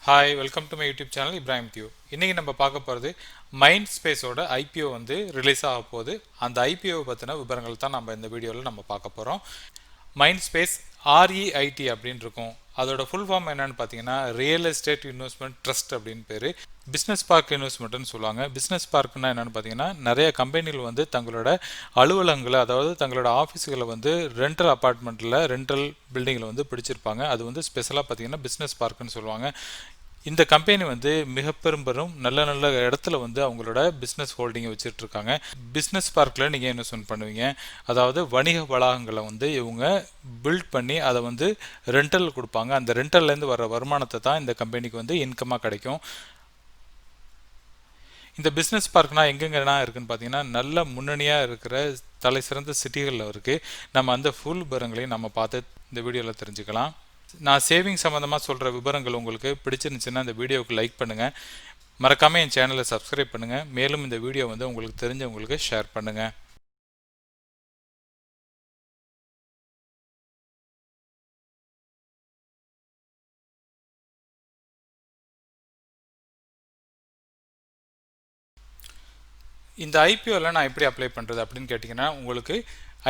Hi welcome to my YouTube channel Ibrahim டியூ. இன்றைக்கி நம்ம பார்க்க போகிறது மைண்ட் ஸ்பேஸோட ஐபிஓ வந்து ரிலீஸ் ஆக போகுது. அந்த ஐபிஓ பற்றின விவரங்கள் தான் நம்ம இந்த வீடியோவில் நம்ம பார்க்க போகிறோம். மைண்ட் ஸ்பேஸ் ஆர்இஐடி அப்படின்னு இருக்கும். அதோட ஃபுல் ஃபார்ம் என்னன்னு பார்த்தீங்கன்னா ரியல் எஸ்டேட் இன்வெஸ்ட்மெண்ட் ட்ரஸ்ட் அப்படின்னு பேர். பிஸ்னஸ் பார்க் இன்வெஸ்ட்மெண்ட்னு சொல்லுவாங்க. பிஸ்னஸ் பார்க்னா என்னென்னு பார்த்தீங்கன்னா நிறைய கம்பெனிகள் வந்து தங்களோட அலுவலகங்களை, அதாவது தங்களோட ஆஃபீஸுகளை வந்து ரெண்டல் அப்பார்ட்மெண்ட்டில், ரெண்டல் பில்டிங்கில் வந்து பிடிச்சிருப்பாங்க. அது வந்து ஸ்பெஷலாக பார்த்தீங்கன்னா பிஸ்னஸ் பார்க்குன்னு சொல்லுவாங்க. இந்த கம்பெனி வந்து மிக பெரும் நல்ல நல்ல இடத்துல வந்து அவங்களோட பிஸ்னஸ் ஹோல்டிங்கை வச்சுட்டு இருக்காங்க. பிஸ்னஸ் பார்க்கில் நீங்கள் இன்வெஸ்ட்மெண்ட் பண்ணுவீங்க. அதாவது வணிக வளாகங்களை வந்து இவங்க பில்ட் பண்ணி அதை வந்து ரெண்டல் கொடுப்பாங்க. அந்த ரெண்டல்லேருந்து வர வருமானத்தை தான் இந்த கம்பெனிக்கு வந்து இன்கமாக கிடைக்கும். இந்த பிஸ்னஸ் பார்க்னா எங்கெங்கன்னா இருக்குன்னு பார்த்தீங்கன்னா நல்ல முன்னணியாக இருக்கிற தலை சிறந்த சிட்டிகளில் இருக்குது. நம்ம அந்த ஃபுல் விவரங்களையும் நம்ம பார்த்து இந்த வீடியோவில் தெரிஞ்சுக்கலாம். நான் சேவிங் சம்மந்தமாக சொல்கிற விவரங்கள் உங்களுக்கு பிடிச்சிருந்துச்சுன்னா இந்த வீடியோவுக்கு லைக் பண்ணுங்கள். மறக்காமல் என் சேனலை சப்ஸ்கிரைப் பண்ணுங்கள். மேலும் இந்த வீடியோ வந்து உங்களுக்கு தெரிஞ்சவங்களுக்கு ஷேர் பண்ணுங்கள். இந்த ஐபிஓவில் நான் எப்படி அப்ளை பண்ணுறது அப்படின்னு கேட்டிங்கன்னா, உங்களுக்கு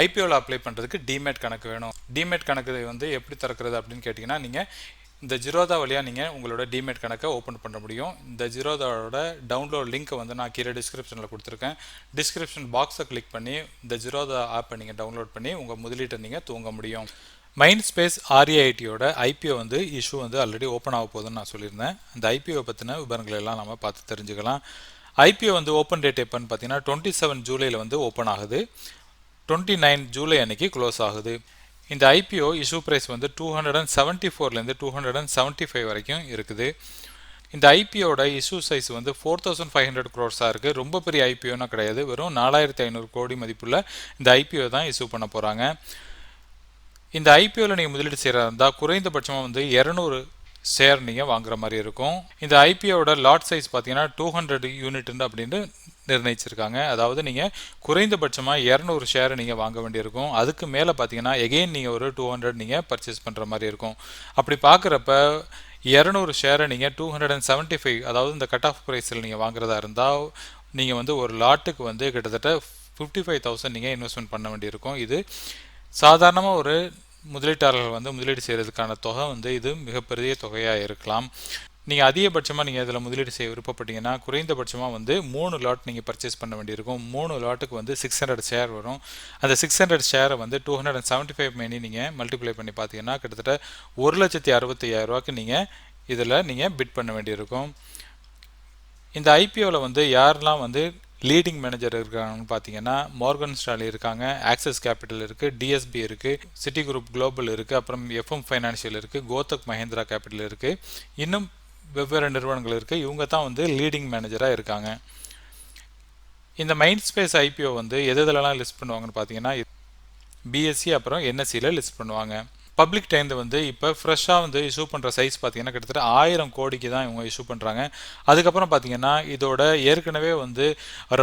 ஐபிஓவில் அப்ளை பண்ணுறதுக்கு டிமேட் கணக்கு வேணும். டிமேட் கணக்கு வந்து எப்படி திறக்கிறது அப்படின்னு கேட்டிங்கன்னா, நீங்கள் இந்த ஜிரோதா வழியாக நீங்கள் உங்களோட டிமேட் கணக்கை ஓப்பன் பண்ண முடியும். இந்த ஜிரோதாவோட டவுன்லோட் லிங்க்கை வந்து நான் கீழே டிஸ்கிரிப்ஷனில் கொடுத்துருக்கேன். டிஸ்கிரிப்ஷன் பாக்ஸை கிளிக் பண்ணி இந்த ஜிரோதா ஆப்பை நீங்கள் டவுன்லோட் பண்ணி உங்கள் முதலீட்டை நீங்கள் துவங்க முடியும். மைண்ட் ஸ்பேஸ் ஆர்இஐடியோட ஐபிஓ வந்து இஷ்யூ வந்து ஆல்ரெடி ஓப்பன் ஆக போகுதுன்னு நான் சொல்லியிருந்தேன். அந்த ஐபிஓ பற்றின விவரங்கள் எல்லாம் நம்ம பார்த்து தெரிஞ்சுக்கலாம். ஐபிஓ வந்து ஓப்பன் டேட் எப்போன்னு பார்த்தீங்கன்னா 27 ஜூலையில் வந்து ஓப்பன் ஆகுது. 29 ஜூலை அன்னைக்கு க்ளோஸ் ஆகுது. இந்த ஐபிஓ இஷ்யூ ப்ரைஸ் வந்து 274லேருந்து 275 வரைக்கும் இருக்குது. இந்த ஐபிஓட இஷ்யூ சைஸ் வந்து 4500 crores இருக்குது. ரொம்ப பெரிய ஐபிஓனா கிடையாது. வெறும் 4500 கோடி மதிப்புள்ள இந்த ஐபிஓ தான் இஷ்யூ பண்ண போகிறாங்க. இந்த ஐபிஓவில் நீங்கள் முதலீடு செய்கிறதா இருந்தால் குறைந்தபட்சமாக வந்து 200 ஷேர் நீங்கள் வாங்குற மாதிரி இருக்கும். இந்த ஐபிஓட லாட் சைஸ் பார்த்தீங்கன்னா 200 யூனிட் அப்படின்னு நிர்ணயிச்சிருக்காங்க. அதாவது நீங்கள் குறைந்தபட்சமாக 200 ஷேரை நீங்கள் வாங்க வேண்டியிருக்கும். அதுக்கு மேலே பார்த்தீங்கன்னா எகெயின் நீங்கள் ஒரு 200 நீங்கள் பர்ச்சேஸ் பண்ணுற மாதிரி இருக்கும். அப்படி பார்க்குறப்ப 200 ஷேரை நீங்கள் 275, அதாவது இந்த கட் ஆஃப் ப்ரைஸில் நீங்கள் வாங்குறதா இருந்தால் நீங்கள் வந்து ஒரு லாட்டுக்கு வந்து கிட்டத்தட்ட 55,000 நீங்கள் இன்வெஸ்ட்மெண்ட் பண்ண வேண்டியிருக்கும். இது சாதாரணமாக ஒரு முதலீட்டாளர்கள் வந்து முதலீடு செய்கிறதுக்கான தொகை வந்து இது மிகப்பெரிய தொகையாக இருக்கலாம். நீங்கள் அதிகபட்சமாக நீங்கள் இதில் முதலீடு செய்ய விருப்பப்பட்டீங்கன்னா குறைந்தபட்சமாக வந்து 3 லாட் நீங்கள் பர்ச்சேஸ் பண்ண வேண்டியிருக்கும். 3 லாட்டுக்கு வந்து 600 ஷேர் வரும். அந்த 600 ஷேரை வந்து 275 மணி நீங்கள் மல்டிப்ளை பண்ணி பார்த்தீங்கன்னா கிட்டத்தட்ட 1,65,000 ரூபாய்க்கு நீங்கள் இதில் நீங்கள் பிட் பண்ண வேண்டியிருக்கும். இந்த ஐபிஓவில் வந்து யாரெல்லாம் வந்து லீடிங் மேனேஜர் இருக்காங்கன்னு பார்த்தீங்கன்னா மார்கன் ஸ்டான்லி இருக்காங்க, ஆக்சிஸ் கேபிட்டல் இருக்குது, டிஎஸ்பி இருக்குது, சிட்டி குரூப் குளோபல் இருக்குது, அப்புறம் எஃப்எம் ஃபைனான்ஷியல் இருக்குது, கோத்தக் மஹேந்திரா கேபிட்டல் இருக்குது, இன்னும் வெவ்வேறு நிறுவனங்கள் இருக்குது. இவங்க தான் வந்து லீடிங் மேனேஜராக இருக்காங்க. இந்த மைண்ட் ஸ்பேஸ் ஐபிஓ வந்து எதுலலாம் லிஸ்ட் பண்ணுவாங்கன்னு பார்த்தீங்கன்னா பிஎஸ்சி அப்புறம் என்எஸ்சியில் லிஸ்ட் பண்ணுவாங்க. பப்ளிக் டைம் வந்து இப்போ ஃப்ரெஷ்ஷாக வந்து இஷ்யூ பண்ணுற சைஸ் பார்த்தீங்கன்னா கிட்டத்தட்ட 1000 கோடிக்கு தான் இவங்க இஷ்யூ பண்ணுறாங்க. அதுக்கப்புறம் பார்த்தீங்கன்னா இதோட ஏற்கனவே வந்து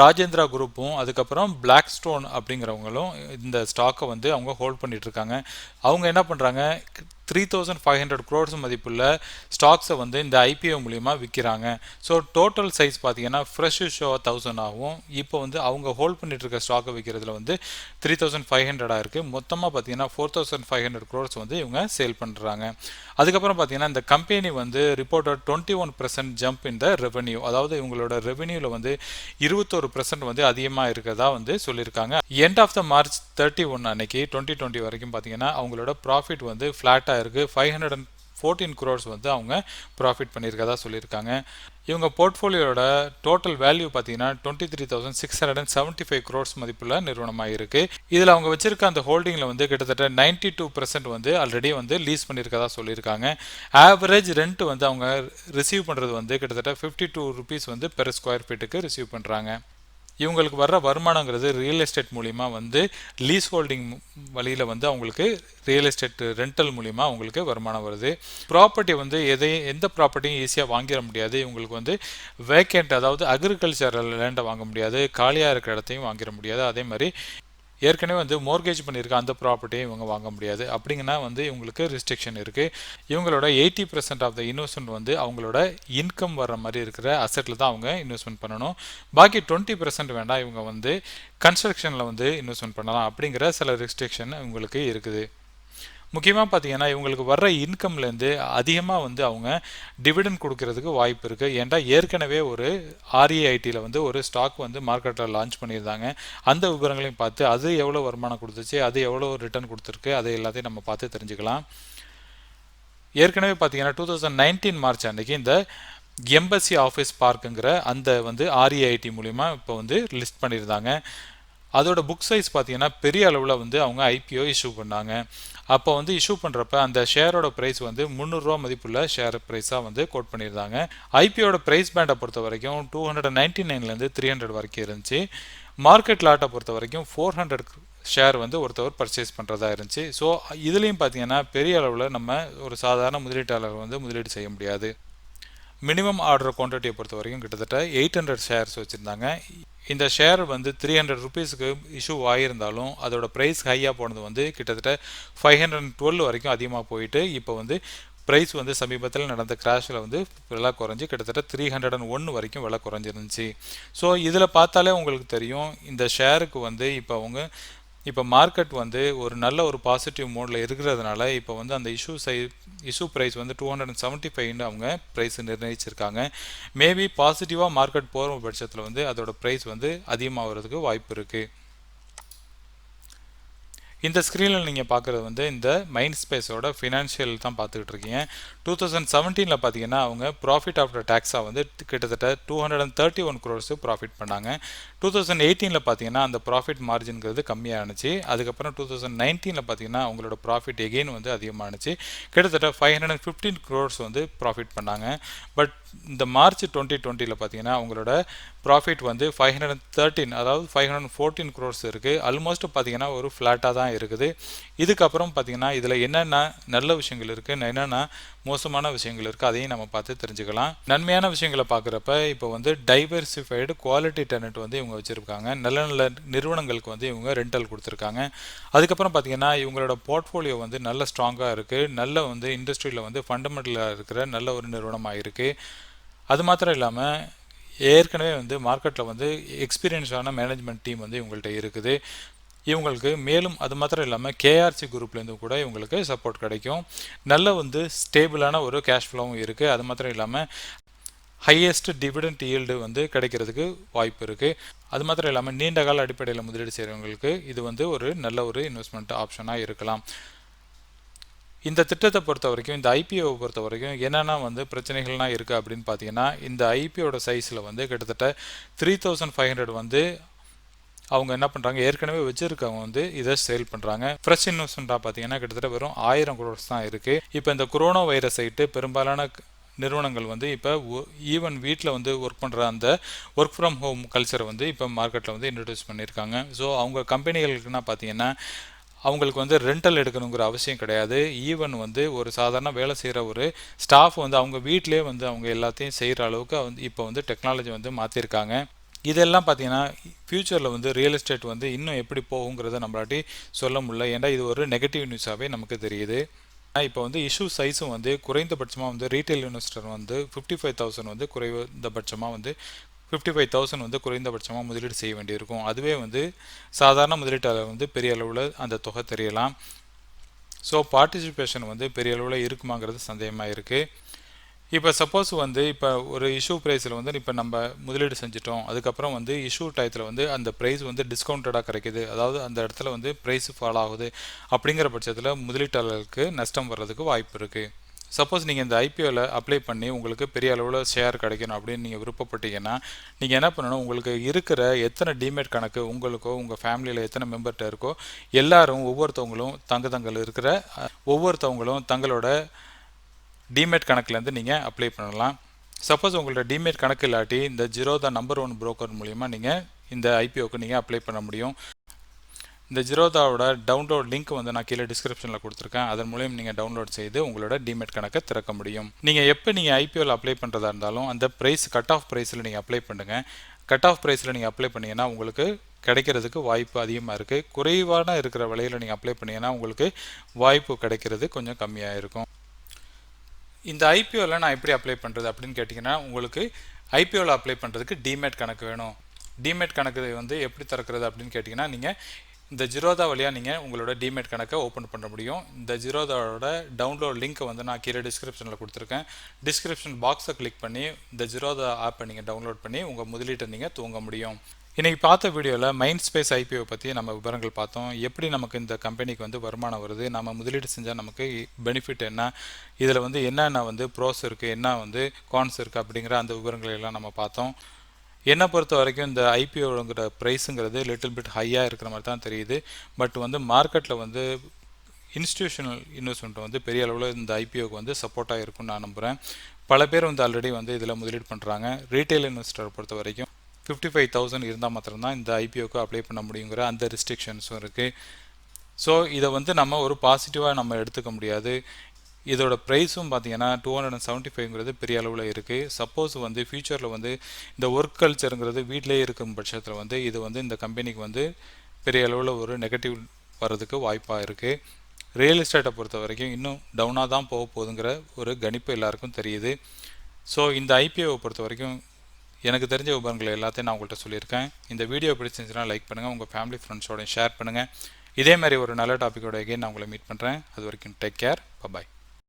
ராஜேந்திரா குரூப்பும் அதுக்கப்புறம் பிளாக் ஸ்டோன் அப்படிங்கிறவங்களும் இந்த ஸ்டாக்கை வந்து அவங்க ஹோல்ட் பண்ணிட்டு இருக்காங்க. அவங்க என்ன பண்ணுறாங்க, 3,500 crores மதிப்புள்ள ஸ்டாக்ஸை வந்து இந்த ஐபிஓ மூலிமா விற்கிறாங்க. ஸோ டோட்டல் சைஸ் பார்த்தீங்கன்னா ஃப்ரெஷ் இஷ்யூ 1000 ஆகும். இப்போ வந்து அவங்க ஹோல்ட் பண்ணிட்டு இருக்க ஸ்டாக்கை விற்கிறதுல வந்து 3,500 இருக்குது. மொத்தமாக பார்த்தீங்கன்னா 4,500 crores வந்து இவங்க சேல் பண்ணுறாங்க. அதுக்கப்புறம் பார்த்தீங்கன்னா இந்த கம்பெனி வந்து reported 21% jump in the revenue, அதாவது இவங்களோட ரெவன்யூவில் வந்து 21% வந்து அதிகமாக இருக்கிறதா வந்து சொல்லியிருக்காங்க. எண்ட் ஆஃப் த மார்ச் 31 அன்னைக்கு 2020 வரைக்கும் பார்த்தீங்கன்னா அவங்களோட ப்ராஃபிட் வந்து ஃப்ளாட்டாக இருக்குது. 514 crores வந்து அவங்க ப்ராஃபிட் பண்ணியிருக்கதா சொல்லியிருக்காங்க. இவங்க போர்ட்ஃபோலியோட டோட்டல் வேல்யூ பார்த்தீங்கன்னா 23,675 crores மதிப்புள்ள நிறுவனமாக இருக்குது. இதில் அவங்க வச்சிருக்க அந்த ஹோல்டிங்கில் வந்து கிட்டத்தட்ட 92% வந்து ஆல்ரெடி வந்து லீஸ் பண்ணியிருக்கதா சொல்லியிருக்காங்க. ஆவரேஜ் ரெண்ட் வந்து அவங்க ரிசீவ் பண்ணுறது வந்து கிட்டத்தட்ட 52 rupees வந்து பெர் ஸ்கொயர் ஃபீட்டுக்கு ரிசீவ் பண்ணுறாங்க. இவங்களுக்கு வர்ற வருமானங்கிறது ரியல் எஸ்டேட் மூலிமா வந்து லீஸ் ஹோல்டிங் வழியில் வந்து அவங்களுக்கு ரியல் எஸ்டேட் ரெண்டல் மூலிமா அவங்களுக்கு வருமானம் வருது. ப்ராப்பர்ட்டி வந்து எந்த ப்ராப்பர்ட்டியும் ஈஸியாக வாங்கிட முடியாது. இவங்களுக்கு வந்து வேக்கண்ட், அதாவது அக்ரிகல்ச்சரல் லேண்டை வாங்க முடியாது, காலியாக இருக்கிற இடத்தையும் வாங்கிட முடியாது. அதே மாதிரி ஏற்கனவே வந்து மோர்கேஜ் பண்ணியிருக்க அந்த ப்ராப்பர்ட்டியை இவங்க வாங்க முடியாது. அப்படிங்கன்னா வந்து இவங்களுக்கு ரெஸ்ட்ரிக்ஷன் இருக்குது. இவங்களோட 80% ஆஃப் த இன்வெஸ்ட்மெண்ட் வந்து அவங்களோட இன்கம் வர்ற மாதிரி இருக்கிற அசெட்டில் தான் அவங்க இன்வெஸ்ட்மெண்ட் பண்ணணும். பாக்கி 20% வேண்டாம், இவங்க வந்து கன்ஸ்ட்ரக்ஷனில் வந்து இன்வெஸ்ட்மெண்ட் பண்ணலாம் அப்படிங்கிற சில ரெஸ்ட்ரிக்ஷன் இவங்களுக்கு இருக்குது. முக்கியமாக பார்த்தீங்கன்னா இவங்களுக்கு வர்ற இன்கம்லேருந்து அதிகமாக வந்து அவங்க டிவிடெண்ட் கொடுக்கறதுக்கு வாய்ப்பு இருக்குது. ஏன்டா ஏற்கனவே ஒரு ஆர்இஐடியில் வந்து ஒரு ஸ்டாக் வந்து மார்க்கெட்டில் லான்ச் பண்ணியிருந்தாங்க. அந்த விவரங்களையும் பார்த்து அது எவ்வளோ வருமானம் கொடுத்துச்சு, அது எவ்வளோ ரிட்டர்ன் கொடுத்துருக்கு, அதை எல்லாத்தையும் நம்ம பார்த்து தெரிஞ்சுக்கலாம். ஏற்கனவே பார்த்தீங்கன்னா 2019 மார்ச் அன்னைக்கு இந்த எம்பசி ஆஃபீஸ் பார்க்குங்கிற அந்த வந்து ஆர்இஐடி மூலிமா இப்போ வந்து லிஸ்ட் பண்ணியிருந்தாங்க. அதோட புக் சைஸ் பார்த்தீங்கன்னா பெரிய அளவில் வந்து அவங்க ஐபிஓ இஷ்யூ பண்ணாங்க. அப்போ வந்து இஷ்யூ பண்ணுறப்ப அந்த ஷேரோட ப்ரைஸ் வந்து 300 ரூபா மதிப்புள்ள ஷேர் ப்ரைஸாக வந்து கோட் பண்ணியிருந்தாங்க. ஐபிஓட ப்ரைஸ் பேண்டை பொறுத்த வரைக்கும் 299லேருந்து 300 வரைக்கும் இருந்துச்சு. மார்க்கெட் லாட்டை பொறுத்த வரைக்கும் 400 ஷேர் வந்து ஒருத்தவர் பர்ச்சேஸ் பண்ணுறதா இருந்துச்சு. ஸோ இதுலேயும் பார்த்தீங்கன்னா பெரிய அளவில் நம்ம ஒரு சாதாரண முதலீட்டாளர் வந்து முதலீடு செய்ய முடியாது. மினிமம் ஆர்டர் குவான்டிட்டியை பொறுத்த வரைக்கும் கிட்டத்தட்ட 800 ஷேர்ஸ் வச்சுருந்தாங்க. இந்த ஷேர் வந்து 300 ருபீஸுக்கு இஷ்யூ ஆகியிருந்தாலும் அதோட ப்ரைஸ் ஹையாக போனது வந்து கிட்டத்தட்ட 512 வரைக்கும் அதிகமாக போயிட்டு இப்போ வந்து ப்ரைஸ் வந்து சமீபத்தில் நடந்த கிராஷில் வந்து விலை குறைஞ்சி கிட்டத்தட்ட 301 வரைக்கும் விலை குறைஞ்சிருந்துச்சு. ஸோ இதில் பார்த்தாலே உங்களுக்கு தெரியும் இந்த ஷேருக்கு வந்து இப்போ மார்க்கெட் வந்து ஒரு நல்ல ஒரு பாசிட்டிவ் மோடில் இருக்கிறதுனால இப்போ வந்து அந்த இஷ்யூ ப்ரைஸ் வந்து 275 அவங்க ப்ரைஸ் நிர்ணயிச்சிருக்காங்க. மேபி பாசிட்டிவாக மார்க்கெட் போகிற பட்சத்தில் வந்து அதோட ப்ரைஸ் வந்து அதிகமாகிறதுக்கு வாய்ப்பு இருக்குது. இந்த ஸ்க்ரீனில் நீங்கள் பார்க்குறது வந்து இந்த மைண்ட்ஸ்பேஸோட ஃபினான்ஷியல் தான் பார்த்துக்கிட்டு இருக்கீங்க. 2017 பார்த்தீங்கன்னா அவங்க ப்ராஃபிட் ஆஃப்டர் டேக்ஸாக வந்து கிட்டத்தட்ட 231 crores ப்ராஃபிட் பண்ணாங்க. 2018 பார்த்தீங்கன்னா அந்த ப்ராஃபிட் மார்ஜின்கிறது கம்மியானுச்சு. அதுக்கப்புறம் 2019 பார்த்தீங்கன்னா அவங்களோட ப்ராஃபிட் எகெயின் வந்து அதிகமானுச்சு. கிட்டத்தட்ட 515 crores வந்து ப்ராஃபிட் பண்ணாங்க. பட் இந்த மார்ச் 2020 பார்த்தீங்கன்னா அவங்களோட ப்ராஃபிட் வந்து 513 அதாவது 514 crores இருக்குது. ஆல்மோஸ்ட் பார்த்தீங்கன்னா ஒரு ஃப்ளாட்டாக தான் இருக்குது. இதுக்கப்புறம் பார்த்தீங்கன்னா இதில் என்னென்ன நல்ல விஷயங்கள் இருக்குது, என்னென்ன மோசமான விஷயங்கள் இருக்குது, அதையும் நம்ம பார்த்து தெரிஞ்சுக்கலாம். நன்மையான விஷயங்களை பார்க்குறப்ப இப்போ வந்து டைவர்சிஃபைடு குவாலிட்டி டெனட் வந்து இவங்க வச்சுருக்காங்க. நல்ல நல்ல நிறுவனங்களுக்கு வந்து இவங்க ரெண்டல் கொடுத்துருக்காங்க. அதுக்கப்புறம் பார்த்தீங்கன்னா இவங்களோட போர்ட்ஃபோலியோ வந்து நல்ல ஸ்ட்ராங்காக இருக்குது. நல்ல வந்து இண்டஸ்ட்ரியில் வந்து ஃபண்டமெண்டலாக இருக்கிற நல்ல ஒரு நிறுவனமாக இருக்குது. அது மாத்திரம் இல்லாமல் ஏற்கனவே வந்து மார்க்கெட்டில் வந்து எக்ஸ்பீரியன்ஸான மேனேஜ்மெண்ட் டீம் வந்து இவங்கள்ட்ட இருக்குது. இவங்களுக்கு மேலும் அது மாத்திரம் இல்லாமல் கேஆர்சி குரூப்லேருந்து கூட இவங்களுக்கு சப்போர்ட் கிடைக்கும். நல்ல வந்து ஸ்டேபிளான ஒரு கேஷ் ஃப்ளோவும் இருக்குது. அது மாத்திரம் இல்லாமல் ஹையஸ்ட் டிவிடெண்ட் ஈல்டு வந்து கிடைக்கிறதுக்கு வாய்ப்பு இருக்குது. அது மாத்திரம் இல்லாமல் நீண்ட கால அடிப்படையில் முதலீடு செய்கிறவங்களுக்கு இது வந்து ஒரு நல்ல ஒரு இன்வெஸ்ட்மெண்ட் ஆப்ஷனாக இருக்கலாம். இந்த திட்டத்தை பொறுத்த வரைக்கும், இந்த ஐபிஓவை பொறுத்த வரைக்கும் என்னென்னா வந்து பிரச்சனைகள்லாம் இருக்குது அப்படின்னு பார்த்தீங்கன்னா, இந்த ஐபிஓட சைஸில் வந்து கிட்டத்தட்ட 3500 வந்து அவங்க என்ன பண்ணுறாங்க, ஏற்கனவே வச்சுருக்கவங்க வந்து இதை சேல் பண்ணுறாங்க. ஃப்ரெஷ் இன்வெஸ்ட்மெண்ட்டாக பார்த்தீங்கன்னா கிட்டத்தட்ட வெறும் 1000 crores தான் இருக்குது. இப்போ இந்த கொரோனா வைரஸ் ஆகிட்டு பெரும்பாலான நிறுவனங்கள் வந்து இப்போ ஈவன் வீட்டில் வந்து ஒர்க் பண்ணுற அந்த ஒர்க் ஃப்ரம் ஹோம் கல்ச்சரை வந்து இப்போ மார்க்கெட்டில் வந்து இன்ட்ரடியூஸ் பண்ணியிருக்காங்க. ஸோ அவங்க கம்பெனிகளுக்குன்னா பார்த்தீங்கன்னா அவங்களுக்கு வந்து ரெண்டல் எடுக்கணுங்கிற அவசியம் கிடையாது. ஈவன் வந்து ஒரு சாதாரண வேலை செய்கிற ஒரு ஸ்டாஃப் வந்து அவங்க வீட்டிலே வந்து அவங்க எல்லாத்தையும் செய்கிற அளவுக்கு வந்து இப்போ வந்து டெக்னாலஜி வந்து மாற்றிருக்காங்க. இதெல்லாம் பார்த்தீங்கன்னா ஃப்யூச்சரில் வந்து ரியல் எஸ்டேட் வந்து இன்னும் எப்படி போகுங்கிறத நம்மளாட்டி சொல்ல முடியல. ஏன்னா இது ஒரு நெகட்டிவ் நியூஸாகவே நமக்கு தெரியுது. இப்போ வந்து இஷ்யூ சைஸும் வந்து குறைந்தபட்சமாக வந்து ரீட்டைல் இன்வெஸ்டர் வந்து 55,000 வந்து குறைந்தபட்சமாக வந்து 55,000 வந்து குறைந்தபட்சமாக முதலீடு செய்ய வேண்டியிருக்கும். அதுவே வந்து சாதாரண முதலீட்டாளர் வந்து பெரிய அளவில் அந்த தொகை தெரியலாம். ஸோ பார்ட்டிசிபேஷன் வந்து பெரிய அளவில் இருக்குமாங்கிறது சந்தேகமாக இருக்குது. இப்போ சப்போஸ் வந்து இப்போ ஒரு இஷ்யூ ப்ரைஸில் வந்து இப்போ நம்ம முதலீடு செஞ்சிட்டோம், அதுக்கப்புறம் வந்து இஷ்யூ டயத்தில் வந்து அந்த ப்ரைஸ் வந்து டிஸ்கவுண்டடாக கிடைக்கிது, அதாவது அந்த இடத்துல வந்து ப்ரைஸ் ஃபால் ஆகுது, அப்படிங்கிற பட்சத்தில் முதலீட்டாளர்களுக்கு நஷ்டம் வர்றதுக்கு வாய்ப்பு இருக்குது. சப்போஸ் நீங்கள் இந்த ஐபிஓவில் அப்ளை பண்ணி உங்களுக்கு பெரிய அளவில் ஷேர் கிடைக்கணும் அப்படின்னு நீங்கள் விருப்பப்பட்டீங்கன்னா நீங்கள் என்ன பண்ணணும், உங்களுக்கு இருக்கிற எத்தனை டிமேட் கணக்கு உங்களுக்கோ உங்கள் ஃபேமிலியில் எத்தனை மெம்பர்கிட்ட இருக்கோ எல்லாரும் ஒவ்வொருத்தவங்களும் தங்களோட டிமேட் கணக்குலேருந்து நீங்கள் அப்ளை பண்ணலாம். சப்போஸ் உங்களோட டிமேட் கணக்கு இல்லாட்டி இந்த ஜீரோதா நம்பர் 1 புரோக்கர் மூலிமா நீங்கள் இந்த ஐபிஓக்கு நீங்கள் அப்ளை பண்ண முடியும். இந்த ஜீரோதாவோட டவுன்லோட் லிங்க் வந்து நான் கீழே டிஸ்கிரிப்ஷனில் கொடுத்துருக்கேன். அதன் மூலியம் நீங்கள் டவுன்லோட் செய்து உங்களோட டிமேட் கணக்கை திறக்க முடியும். நீங்கள் எப்போ நீங்கள் ஐபிஓவில் அப்ளை பண்ணுறதா இருந்தாலும் அந்த ப்ரைஸ் கட் ஆஃப் ப்ரைஸில் நீங்கள் அப்ளை பண்ணுங்கள். கட் ஆஃப் ப்ரைஸில் நீங்கள் அப்ளை பண்ணிங்கன்னா உங்களுக்கு கிடைக்கிறதுக்கு வாய்ப்பு அதிகமாக இருக்குது. குறைவான இருக்கிற விலையில் நீங்கள் அப்ளை பண்ணீங்கன்னா உங்களுக்கு வாய்ப்பு கிடைக்கிறது கொஞ்சம் கம்மியாக இருக்கும். இந்த ஐபிஓவில் நான் எப்படி அப்ளை பண்ணுறது அப்படின்னு கேட்டிங்கன்னா, உங்களுக்கு ஐபிஓவில் அப்ளை பண்ணுறதுக்கு டிமேட் கணக்கு வேணும். டிமேட் கணக்கு வந்து எப்படி திறக்கிறது அப்படின்னு கேட்டிங்கன்னா, நீங்கள் இந்த ஜிரோதா வழியாக நீங்கள் உங்களோட டிமேட் கணக்கை ஓப்பன் பண்ண முடியும். இந்த ஜிரோதாவோட டவுன்லோட் லிங்க்கை வந்து நான் கீழே டிஸ்கிரிப்ஷனில் கொடுத்துருக்கேன். டிஸ்கிரிப்ஷன் பாக்ஸை கிளிக் பண்ணி இந்த ஜிரோதா ஆப்பை நீங்கள் டவுன்லோட் பண்ணி உங்கள் முதலீட்டை நீங்கள் துவங்க முடியும். இன்றைக்கி பார்த்த வீடியோவில் மைண்ட்ஸ்பேஸ் ஐபிஓ பற்றி நம்ம விவரங்கள் பார்த்தோம். எப்படி நமக்கு இந்த கம்பெனிக்கு வந்து வருமானம் வருது, நம்ம முதலீடு செஞ்சால் நமக்கு பெனிஃபிட் என்ன, இதில் வந்து என்னென்ன வந்து ப்ரோஸ் இருக்குது, என்ன வந்து கான்ஸ் இருக்குது அப்படிங்கிற அந்த விவரங்களை எல்லாம் நம்ம பார்த்தோம். என்னை பொறுத்த வரைக்கும் இந்த ஐபிஓங்கிற ப்ரைஸுங்கிறது லிட்டில் பிட் ஹையாக இருக்கிற மாதிரி தான் தெரியுது. பட் வந்து மார்க்கெட்டில் வந்து இன்ஸ்டிடியூஷனல் இன்வெஸ்ட்மெண்ட் வந்து பெரிய அளவில் இந்த ஐபிஓக்கு வந்து சப்போர்ட்டாக இருக்கும்னு நான் நம்புகிறேன். பல பேர் வந்து ஆல்ரெடி வந்து இதில் முதலீடு பண்ணுறாங்க. ரீட்டைல் இன்வெஸ்டரை பொறுத்த வரைக்கும் 55,000 இருந்தால் மாத்திரம்தான் இந்த ஐபிஓக்கு அப்ளை பண்ண முடியுங்கிற அந்த ரெஸ்ட்ரிக்ஷன்ஸும் இருக்குது. ஸோ இதை வந்து நம்ம ஒரு பாசிட்டிவாக நம்ம எடுத்துக்க முடியாது. இதோட ப்ரைஸும் பார்த்தீங்கன்னா 275ங்கிறது பெரிய அளவில் இருக்குது. சப்போஸ் வந்து ஃபியூச்சரில் வந்து இந்த ஒர்க் கல்ச்சருங்கிறது வீட்டிலே இருக்கும் பட்சத்தில் வந்து இது வந்து இந்த கம்பெனிக்கு வந்து பெரிய அளவில் ஒரு நெகட்டிவ் வர்றதுக்கு வாய்ப்பாக இருக்குது. ரியல் எஸ்டேட்டை பொறுத்த வரைக்கும் இன்னும் டவுனாக தான் போக போகுதுங்கிற ஒரு கணிப்பு எல்லாருக்கும் தெரியுது. ஸோ இந்த ஐபிஓவை பொறுத்த வரைக்கும் எனக்கு தெரிஞ்ச விவரங்களை எல்லாத்தையும் நான் உங்கள்கிட்ட சொல்லியிருக்கேன். இந்த வீடியோ பிடிச்சிருந்துச்சுன்னா லைக் பண்ணுங்கள், உங்கள் ஃபேமிலி ஃப்ரெண்ட்ஸோட ஷேர் பண்ணுங்கள். இதே மாதிரி ஒரு நல்ல டாப்பிக்கோட எகைன் நான் உங்களை மீட் பண்ணுறேன். அது வரைக்கும் டேக் கேர், பாய்.